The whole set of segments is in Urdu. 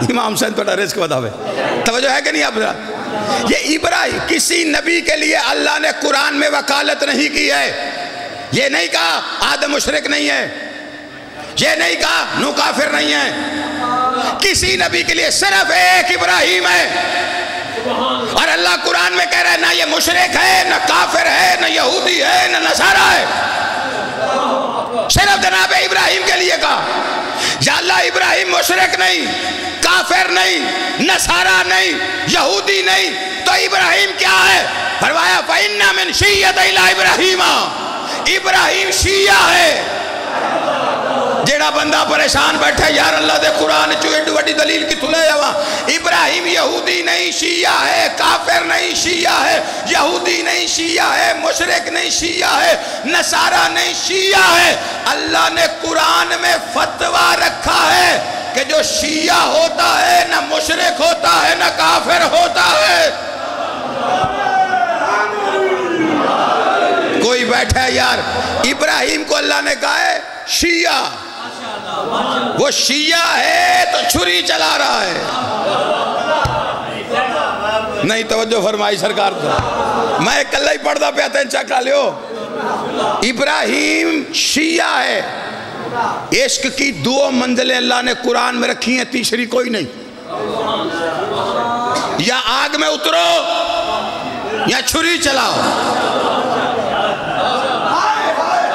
امام حسین تھوڑا رزق بتاوے. توجہ ہے کہ نہیں آپ؟ یہ ابراہیم کسی نبی کے لیے اللہ نے قرآن میں وکالت نہیں کی ہے. یہ نہیں کہا آدم مشرک نہیں ہے، یہ نہیں کہا نو کافر نہیں ہے. کسی نبی کے لیے صرف ایک ابراہیم ہے، اور اللہ قرآن میں کہہ رہا ہے نہ یہ مشرک ہے، نہ کافر ہے، نہ یہودی ہے، نہ نصارہ ہے. صرف جناب ابراہیم کے لیے کہا. یا اللہ ابراہیم مشرک نہیں، کافر نہیں، نصارہ نہیں، یہودی نہیں، تو ابراہیم کیا ہے؟ فرمایا فَإِنَّ مِن شِيَّةِ إِلَىٰ إِبْرَاهِيمَ. ابراہیم شیعہ ہے. جیڑا بندہ پریشان بیٹھا یار اللہ دے قرآن چوئے وڈی دلیل کی تھلے جاواں. ابراہیم یہودی نہیں، شیعہ ہے. کافر نہیں، شیعہ ہے. یہودی نہیں، شیعہ ہے. مشرک نہیں، شیعہ ہے. نصارہ نہیں، شیعہ ہے. اللہ نے قرآن میں فتویٰ رکھا ہے کہ جو شیعہ ہوتا ہے نہ مشرک ہوتا ہے نہ کافر ہوتا ہے. کوئی بیٹھا ہے یار ابراہیم کو اللہ نے کہا ہے شیعہ، وہ شیعہ ہے تو چھری چلا رہا ہے. نہیں توجہ فرمائی سرکار کو. میں کلہ ہی پڑھتا پہ آتا ہے چکا لیو. ابراہیم شیعہ ہے. عشق کی دو منزلیں اللہ نے قرآن میں رکھی ہیں، تیسری کوئی نہیں. یا آگ میں اترو یا چھری چلاؤ.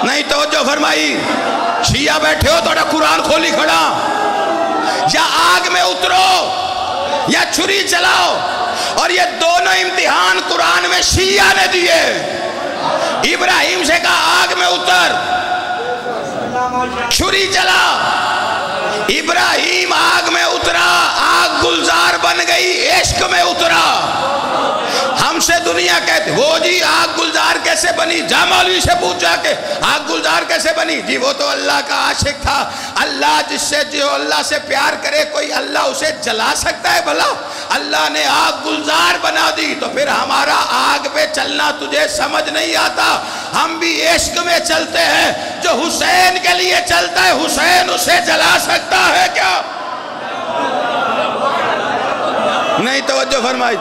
نہیں توجہ فرمائی. شیعہ بیٹھے ہو توڑا قرآن کھولی کھڑا. یا آگ میں اترو یا چھری چلاؤ. اور یہ دونوں امتحان قرآن میں شیعہ نے دیے. ابراہیم سے کہا آگ میں اتر، چھری چلا. ابراہیم آگ میں اترا، آگ گلزار بن گئی، عشق میں اترا. ہم سے دنیا کہتے وہ جی آگ گلزار کیسے بنی؟ جا مولوی سے پوچھا کہ آگ گلزار کیسے بنی؟ جی وہ تو اللہ کا عاشق تھا. اللہ جس سے جو اللہ سے پیار کرے کوئی اللہ اسے جلا سکتا ہے بھلا؟ اللہ نے آگ گلزار بنا دی. تو پھر ہمارا آگ پہ چلنا تجھے سمجھ نہیں آتا. ہم بھی عشق میں چلتے ہیں. جو حسین کے لیے چلتا ہے حسین اسے جلا سکتا ہے کیا؟ نہیں توجہ فرمائی.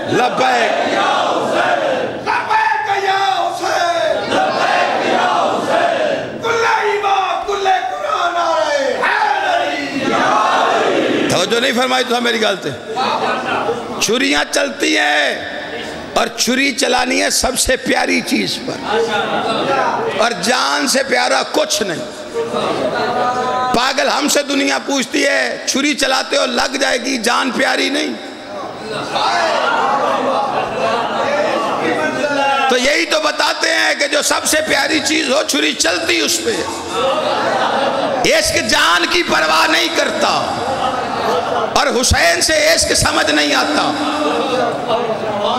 لبیک یا حسین، لبیک یا حسین، لبیک یا حسین، کل ایمان کل قرآن آرہے حیدری یا علی. توجہ نہیں فرمائی تو میری گالتے. چھریاں چلتی ہیں اور چھری چلانی ہے سب سے پیاری چیز پر، اور جان سے پیارا کچھ نہیں. پاگل ہم سے دنیا پوچھتی ہے چھری چلاتے ہو لگ جائے گی، جان پیاری نہیں. تو یہی تو بتاتے ہیں کہ جو سب سے پیاری چیز ہو چھری چلتی اس پہ. عشق جان کی پرواہ نہیں کرتا، اور حسین سے عشق سمجھ نہیں آتا.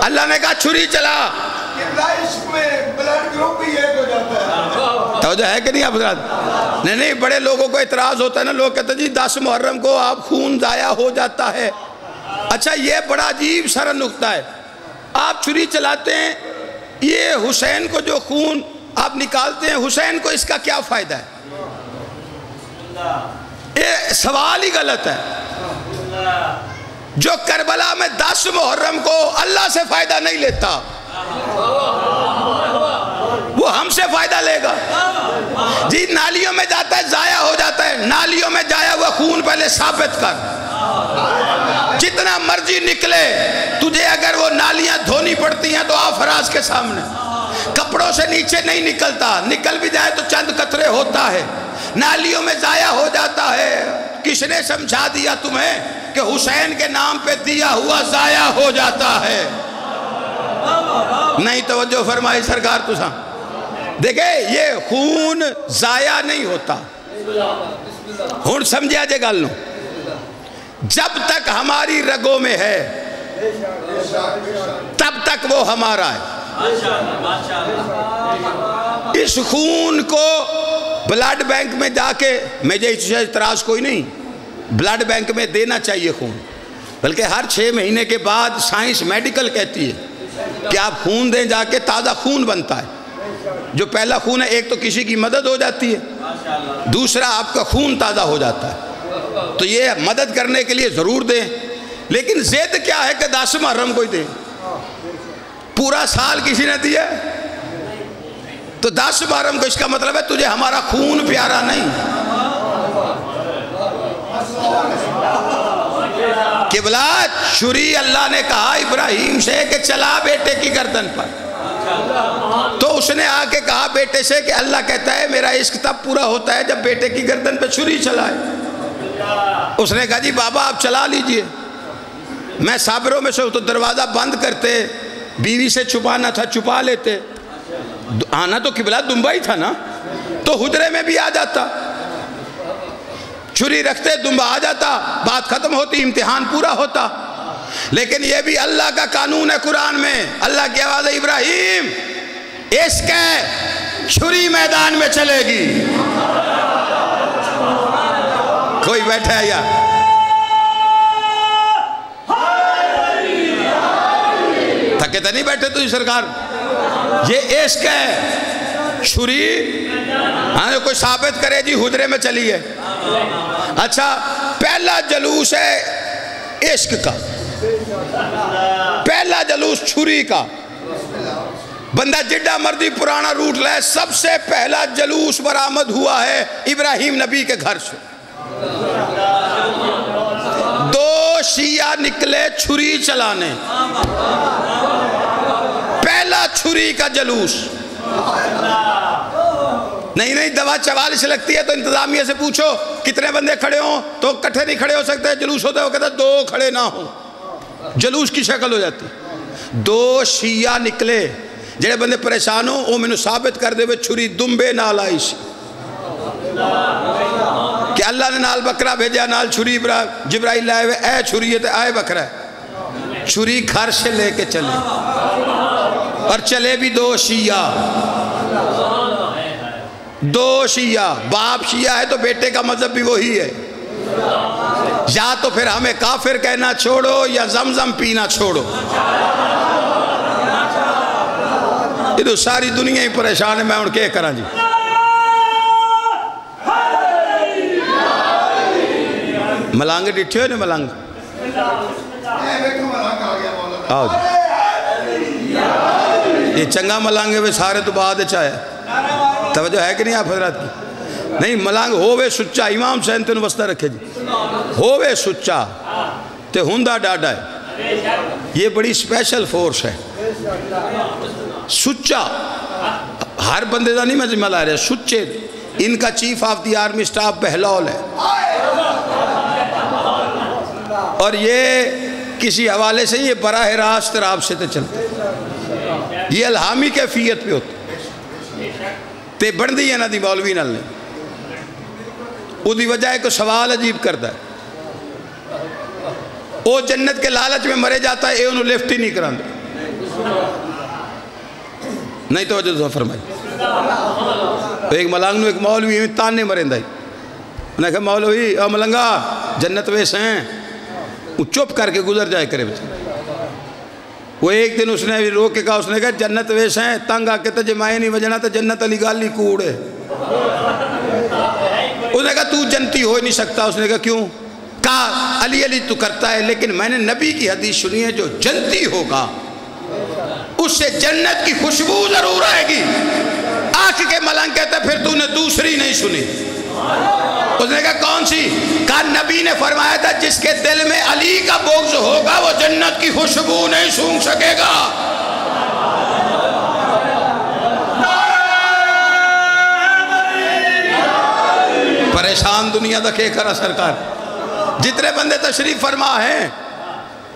اللہ نے کہا چھری چلا. عشق میں بلڈ گروپ بھی ایک ہو جاتا ہے. توجہ ہے کہ نہیں آپ حضرات؟ نہیں بڑے لوگوں کو اعتراض ہوتا ہے نا. لوگ کہتے ہیں جی 10 محرم کو آپ خون ضائع ہو جاتا ہے. اچھا یہ بڑا عجیب سارا نقطہ ہے. آپ چھری چلاتے ہیں، یہ حسین کو جو خون آپ نکالتے ہیں حسین کو اس کا کیا فائدہ ہے؟ یہ سوال ہی غلط ہے. جو کربلا میں 10 محرم کو اللہ سے فائدہ نہیں لیتا وہ ہم سے فائدہ لے گا. جی نالیوں میں جاتا ہے ضائع ہو جاتا ہے. نالیوں میں جایا ہوا خون پہلے ثابت کر. جتنا مرضی نکلے تجھے اگر وہ نالیاں دھونی پڑتی ہیں تو آفراز کے سامنے. کپڑوں سے نیچے نہیں نکلتا، نکل بھی جائے تو چند قطرے ہوتا ہے. نالیوں میں ضائع ہو جاتا ہے. کس نے سمجھا دیا تمہیں کہ حسین کے نام پہ دیا ہوا ضائع ہو جاتا ہے؟ نہیں توجہ فرمائی سرکار تسا. دیکھیں یہ خون ضائع نہیں ہوتا. ہون سمجھا جے گل نو. جب تک ہماری رگوں میں ہے تب تک وہ ہمارا ہے. اس خون کو بلڈ بینک میں جا کے مجھے اس سے اعتراض کوئی نہیں. بلڈ بینک میں دینا چاہیے خون، بلکہ ہر 6 مہینے کے بعد سائنس میڈیکل کہتی ہے کہ آپ خون دیں جا کے تازہ خون بنتا ہے. جو پہلا خون ہے، ایک تو کسی کی مدد ہو جاتی ہے، دوسرا آپ کا خون تازہ ہو جاتا ہے، تو یہ مدد کرنے کے لیے ضرور دیں۔ لیکن ضد کیا ہے کہ 10 محرم کوئی دے، پورا سال کسی نے دیا تو 10 محرم کو، اس کا مطلب ہے تجھے ہمارا خون پیارا نہیں۔ قبلہ چھری اللہ نے کہا ابراہیم سے کہ چلا بیٹے کی گردن پر، تو اس نے آ کے کہا بیٹے سے کہ اللہ کہتا ہے میرا عشق تب پورا ہوتا ہے جب بیٹے کی گردن پہ چھری چلائے۔ اس نے کہا جی بابا آپ چلا لیجئے۔ میں صابروں میں سے تو دروازہ بند کرتے، بیوی سے چھپانا تھا چھپا لیتے، آنا تو قبلہ دمبا ہی تھا نا، تو حجرے میں بھی آ جاتا، چھری رکھتے دمبا آ جاتا، بات ختم ہوتی، امتحان پورا ہوتا۔ لیکن یہ بھی اللہ کا قانون ہے قرآن میں، اللہ کی آواز ہے ابراہیم عشق ہے، چھری میدان میں چلے گی۔ کوئی بیٹھا ہے یا تھکے تو نہیں بیٹھے تو سرکار؟ یہ عشق ہے، چھری کوئی ثابت کرے جی حجرے میں چلی ہے۔ اچھا پہلا جلوس ہے عشق کا، پہلا جلوس چھری کا، بندہ جڈا مرضی پرانا روٹ لائے، سب سے پہلا جلوس برآمد ہوا ہے ابراہیم نبی کے گھر سے۔ 2 شیعہ نکلے چھری چلانے، پہلا چھری کا جلوس۔ نہیں دوا 44 لگتی ہے تو انتظامیہ سے پوچھو کتنے بندے کھڑے ہوں، تو کٹھے نہیں کھڑے ہو سکتے، جلوس ہوتا ہے وہ کہتا ہے 2 کھڑے نہ ہوں، جلوس کی شکل ہو جاتی۔ 2 شیعہ نکلے، جڑے بندے پریشان ہوں وہ میں نے ثابت کر دے ہوئے چھری دمبے نال آئی سی، کہ اللہ نے نال بکرا بھیجا، نال چھری جبرائیل لائے ہوئے، اے چھری ہے آئے بکرا ہے، چھری گھر سے لے کے چلے، اور چلے بھی 2 شیعہ، 2 شیعہ، باپ شیعہ ہے تو بیٹے کا مذہب بھی وہی ہے، یا تو پھر ہمیں کافر کہنا چھوڑو یا زمزم پینا چھوڑو۔ یہ تو ساری دنیا ہی پریشان ہے، میں ان کے کراں جی۔ ملانگ ڈٹھے ہوئے نے ملانگ آؤ جی، یہ چنگا ملانگ ہے سارے تو بعد چاہے، توجہ ہے کہ نہیں آپ حضرات کی؟ نہیں ملانگ ہووے سچا، امام حسین تینوں وسطہ رکھے جی، ہووے سچا تے ہندہ ڈاڈا ہے، یہ بڑی سپیشل فورس ہے۔ سچا ہر بندے دا نہیں میں ذمہ لا رہا، سچے ان کا chief of the army staff Bahlul ہے، اور یہ کسی حوالے سے یہ براہ راست راب سے تے چلتے، یہ الہامی کیفیت پہ ہوتے تے بڑھ دی ہے نا دی مولوی نال نے، وہ دی وجہ ہے کہ سوال عجیب کرتا ہے، وہ جنت کے لالچ میں مرے جاتا ہے، اے انہوں لفٹ ہی نہیں کران دے، نہیں توجہ تو فرمائی۔ ایک ملانگ نو ایک مولوی میں تانے مرین دائی، انہوں نے کہا مولوی او ملنگا جنت ویسے ہیں، وہ چپ کر کے گزر جائے کرے بچے۔ وہ ایک دن اس نے روک کے کہا، اس نے کہا جنت ویسے ہیں، تنگ آکے تا جمائے نہیں وجنا تا جنت علی گالی کوڑے۔ اس نے کہا تو جنتی ہو نہیں سکتا، اس نے کہا کیوں؟ کہا علی علی تو کرتا ہے، لیکن میں نے نبی کی حدیث سنی ہے جو جنتی ہوگا اس سے جنت کی خوشبو ضرور آئے گی۔ آنکھ کے ملنگ کہتا ہے پھر تو نے دوسری نہیں سنی۔ اس نے کہا کون سی؟ کہا نبی نے فرمایا تھا جس کے دل میں علی کا بغض ہوگا وہ جنت کی خوشبو نہیں سونگھ سکے گا۔ پریشان دنیا دکھے کرا سرکار، جتنے بندے تشریف فرما ہیں،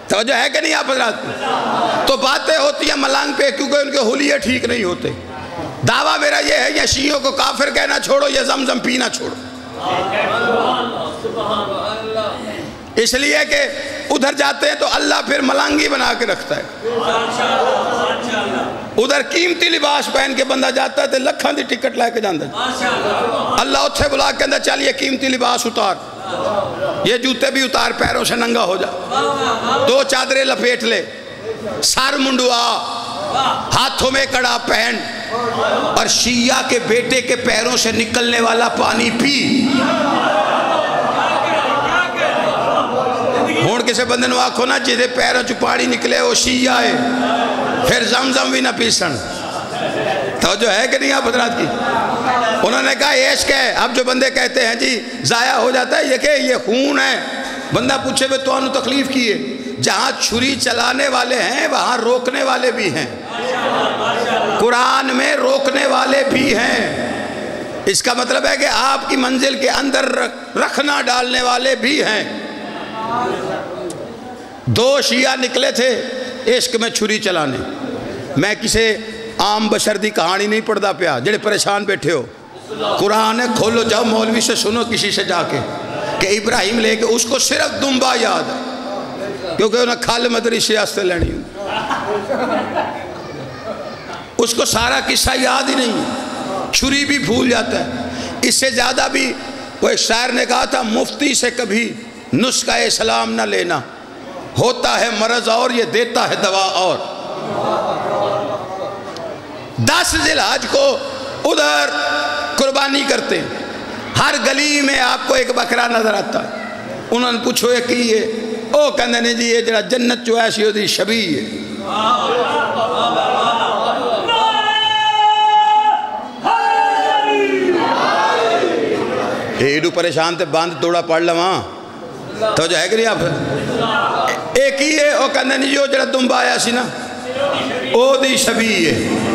توجہ ہے کہ نہیں آپ حضرات؟ تو باتیں ہوتی ہیں ملانگ پہ کیونکہ ان کے حلیے ٹھیک نہیں ہوتے۔ دعویٰ میرا یہ ہے یا شیعوں کو کافر کہنا چھوڑو یا زمزم پینا چھوڑو، اس لیے کہ ادھر جاتے ہیں تو اللہ پھر ملانگی بنا کے رکھتا ہے، ادھر قیمتی لباس پہن کے بندہ جاتا ہے تو لکھاں دی ٹکٹ لائے کے جاندہ اللہ اتھے بلا کے اندر چل یہ قیمتی لباس اتار، یہ جوتے بھی اتار، پیروں سے ننگا ہو جا، 2 چادریں لپیٹ لے، سر منڈوا، ہاتھوں میں کڑا پہن، اور شیعہ کے بیٹے کے پیروں سے نکلنے والا پانی پی. ہون کسے بندے نو آکھو نا جیدے پیروں چو پانی نکلے وہ شیعہ ہے, پھر زمزم بھی نہ پیسن. توجہ ہے کہ نہیں آپ حضرات کی؟ انہوں نے کہا عشق ہے. اب جو بندے کہتے ہیں جی ضائع ہو جاتا ہے, یہ کہ یہ خون ہے. بندہ پوچھے بے تو انہوں تکلیف کیے, جہاں چھری چلانے والے ہیں وہاں روکنے والے بھی ہیں, قرآن میں روکنے والے بھی ہیں. اس کا مطلب ہے کہ آپ کی منزل کے اندر رکھنا ڈالنے والے بھی ہیں. 2 شیعہ نکلے تھے عشق میں چھری چلانے. میں کسے عام بشر دی کہانی نہیں پڑھدا پیا, جڑے پریشان بیٹھے ہو قرآن ہے کھولو, جاؤ مولوی سے سنو کسی سے جا کے کہ ابراہیم لے کے, اس کو صرف دمبا یاد ہے کیونکہ انہیں کھال مدری سیاستے لینی ہوں, اس کو سارا قصہ یاد ہی نہیں, چھری بھی بھول جاتا ہے. اس سے زیادہ بھی وہ ایک شاعر نے کہا تھا, مفتی سے کبھی نسخہ اسلام نہ لینا, ہوتا ہے مرض اور یہ دیتا ہے دوا اور. 10 ذی الحج کو ادھر قربانی کرتے ہیں, ہر گلی میں آپ کو ایک بکرا نظر آتا ہے. انہوں نے پوچھو یہ کی ہے, او کہندے نے جی یہ جڑا جنت جو ایسی ہوتی شبیہ ہے. ایڈو پریشان تے باندھ توڑا پڑھ لواں تو جو ہے کہ نہیں آپ ایک ہی ہے, او کہندے نے جو جڑا دمبا آیا سی نا او دی شبیہ ہے.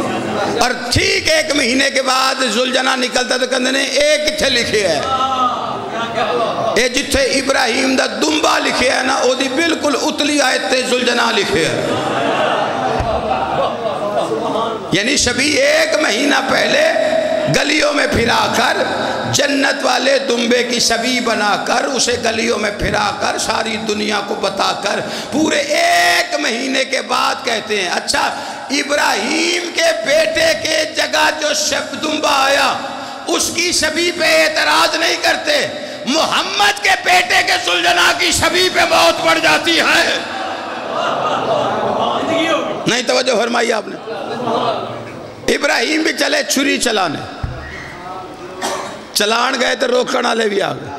اور ٹھیک 1 مہینے کے بعد زلجنا نکلتا تو کہندے نے ایک کتھے لکھے ہے, اے جتھے ابراہیم دا دمبا لکھے ہے نا او دی بالکل اتلی آیت تے زلجنا لکھے ہے. یعنی شبیہ 1 مہینہ پہلے گلیوں میں پھرا کر جنت والے دمبے کی شبیہ بنا کر اسے گلیوں میں پھرا کر ساری دنیا کو بتا کر پورے 1 مہینے کے بعد کہتے ہیں اچھا ابراہیم کے بیٹے کے جگہ جو دمبا آیا اس کی شبیہ پہ اعتراض نہیں کرتے, محمد کے بیٹے کے زلجنا کی شبیہ پہ موت پڑ جاتی ہے. نہیں توجہ فرمائی آپ نے. ابراہیم بھی چلے چھری چلانے, چلان گئے تو روکن والے بھی آ گئے.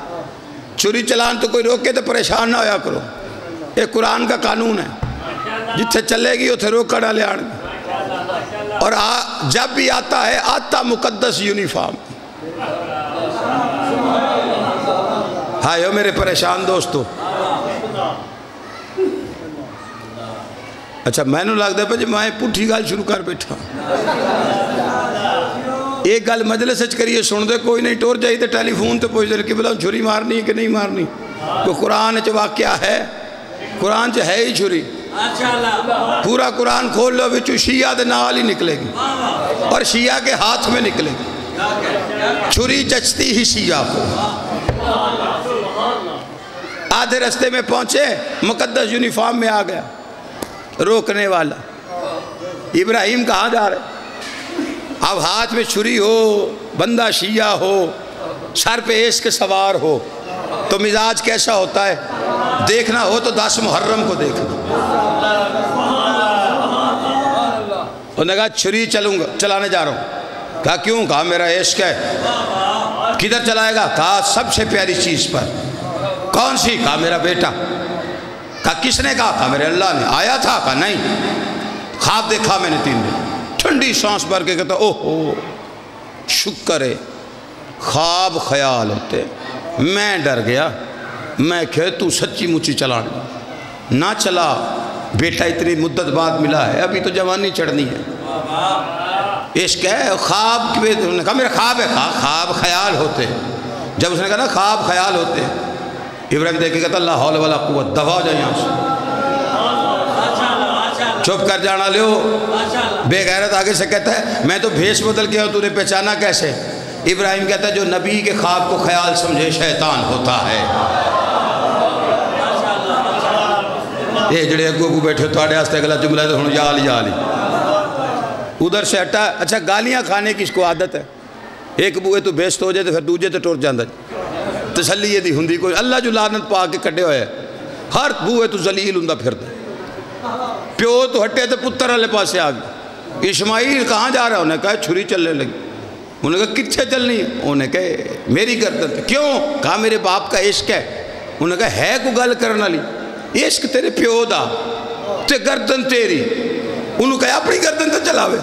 چھری چلان تو کوئی روکے تو پریشان نہ ہویا کرو, یہ قرآن کا قانون ہے, جتھے چلے گی اتھے روکن والے آن گے. اور جب بھی آتا ہے آتا مقدس یونیفارم. ہائے میرے پریشان دوستو. اچھا میں نو لگ دے پہ جی میں پٹھی گال شروع کر بیٹھا, ایک گال مجلس سچ کریے سن دے, کوئی نہیں ٹور جائی تے ٹیلی فون تے پوچھ دے کہ بلا چھری مارنی ہے کہ نہیں مارنی. تو قرآن چ واقعہ ہے, قرآن چ ہے ہی چھری, پورا قرآن کھول لو بچو شیعہ دے نال ہی نکلے گی اور شیعہ کے ہاتھ میں نکلے گی. چھری جچتی ہی شیعہ کو. آدھے رستے میں پہنچے, مقدس یونیفارم میں آ گیا روکنے والا. ابراہیم کہاں جا رہے؟ اب ہاتھ میں چھری ہو, بندہ شیعہ ہو, سر پہ عشق سوار ہو تو مزاج کیسا ہوتا ہے؟ دیکھنا ہو تو 10 محرم کو دیکھنا. انہوں نے کہا چھری چلانے جا رہا ہوں. کہا کیوں؟ کہا میرا عشق ہے. کدھر چلائے گا؟ کہا سب سے پیاری چیز پر. کون سی؟ کہا میرا بیٹا. کہا کس نے کہا؟ کہا میرے اللہ نے. آیا تھا؟ کہا نہیں, خواب دیکھا میں نے 3 دن. ٹھنڈی سانس بھر کے کہتا اوہ شکر ہے, خواب خیال ہوتے. میں ڈر گیا, میں کہ تو سچی مچی چلانا نہ چلا. بیٹا اتنی مدت بعد ملا ہے, ابھی تو جوانی چڑھنی ہے. عشق ہے. خواب کہا میرا خواب ہے. کہا خواب خیال ہوتے. جب اس نے کہا نا خواب خیال ہوتے, ابراہیم دیکھ کے کہتا اللہ حول ولا قوت, دفع ہو جائے یہاں سے, چپ کر جانا لیو. بے غیرت آگے سے کہتا ہے میں تو بھیس بدل کے ہوں, تو نے پہچانا کیسے؟ ابراہیم کہتا ہے جو نبی کے خواب کو خیال سمجھے شیطان ہوتا ہے. یہ جڑے اگو کو بیٹھے تو آڑے آستے گلا جملہ ہے تو ہنو یا علی. ادھر سے ہٹا. اچھا گالیاں کھانے کی اس کو عادت ہے, ایک بوئے تو بھیست ہو جائے تو پھر دوجے تو ٹور جاندہ. تسلی یہ دی ہندی کوئی اللہ جو لعنت پا کے کٹے ہوئے, ہر بوئے تو ذلیل ہندہ پھر دے. پیو تو ہٹے تو پتر والے پاس سے آ گئے. اسماعیل کہاں جا رہا؟ انہیں کہا چھری چلنے لگی. انہوں نے کہا کتنے چلنی ہے؟ انہوں نے کہا میری گردن تے. کیوں؟ کہا میرے باپ کا عشق ہے. انہوں نے کہا ہے کو گل کرنے والی؟ عشق تیرے پیو دا تے گردن تیری. انہوں نے کہا اپنی گردن تے چلاوے.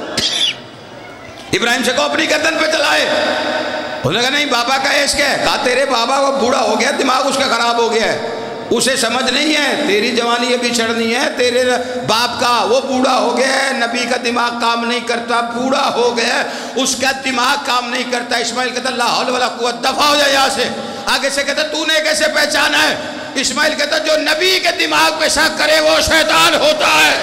ابراہیم سے کہو اپنی گردن پہ چلائے. انہوں نے کہا نہیں بابا کا عشق ہے. کہا تیرے بابا وہ بوڑھا ہو گیا, دماغ اس کا خراب ہو گیا ہے, اسے سمجھ نہیں ہے, تیری جوانی ابھی چڑھنی ہے. تیرے باپ کا وہ بوڑھا ہو گیا ہے, نبی کا دماغ کام نہیں کرتا, بوڑھا ہو گیا ہے, اس کا دماغ کام نہیں کرتا. اسماعیل کہتا لا حول ولا قوت, دفع ہو جائے یہاں سے. آگے سے کہتا تو نے کیسے پہچانا ہے؟ اسماعیل کہتا جو نبی کے دماغ پہ شک کرے وہ شیطان ہوتا ہے.